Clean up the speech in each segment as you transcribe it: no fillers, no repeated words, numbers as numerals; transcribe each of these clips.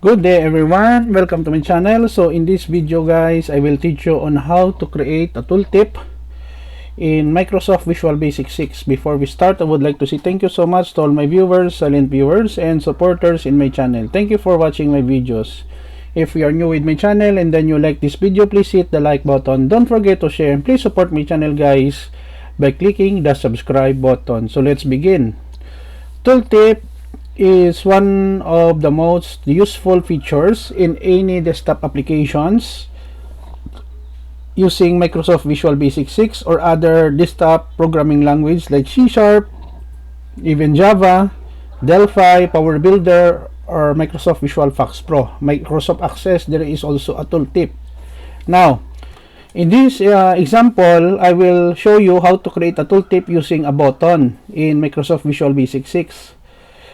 Good day everyone, welcome to my channel. So in this video guys, I will teach you on how to create a tooltip in Microsoft Visual Basic 6. Before we start, I would like to say thank you so much to all my viewers, silent viewers, and supporters in my channel. Thank you for watching my videos. If you are new with my channel and then you like this video, please hit the like button. Don't forget to share and please support my channel guys by clicking the subscribe button. So let's begin. Tooltip is one of the most useful features in any desktop applications using Microsoft Visual Basic 6 or other desktop programming language like C#, even Java, Delphi, Power Builder, or Microsoft Visual Fax Pro. Microsoft Access, there is also a tooltip. Now, in this example, I will show you how to create a tooltip using a button in Microsoft Visual Basic 6.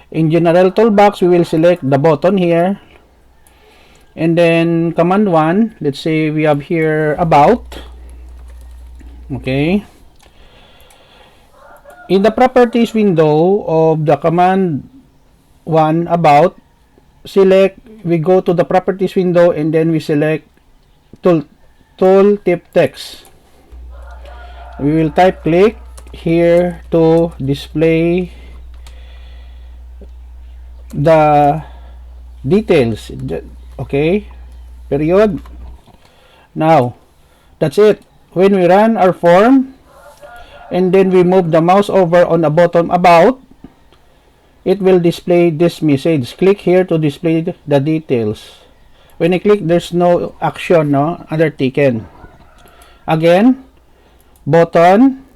In General Toolbox, we will select the button here. And then Command 1, let's say we have here About. Okay. In the Properties window of the Command 1 About, we go to the Properties window and then we select Tooltip Text. We will click here to display the details. Okay, period. Now that's it. When we run our form and then we move the mouse over on the button About, it will display this message. Click here to display the details. When I click, there's no action undertaken. Again, button,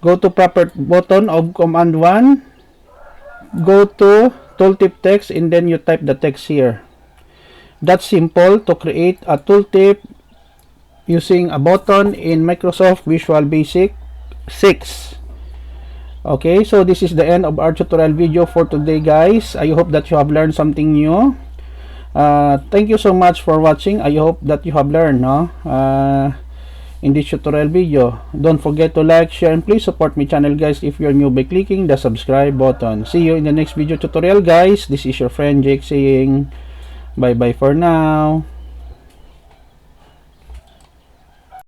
go to proper button of Command 1, go to tooltip text, and then you type the text here. That's simple to create a tooltip using a button in Microsoft Visual Basic 6. Okay, so this is the end of our tutorial video for today guys. I hope that you have learned something new. Thank you so much for watching. I hope that you have learned in this tutorial video. Don't forget to like, share, and please support my channel guys if you're new by clicking the subscribe button. See you in the next video tutorial guys. This is your friend Jake saying bye bye for now.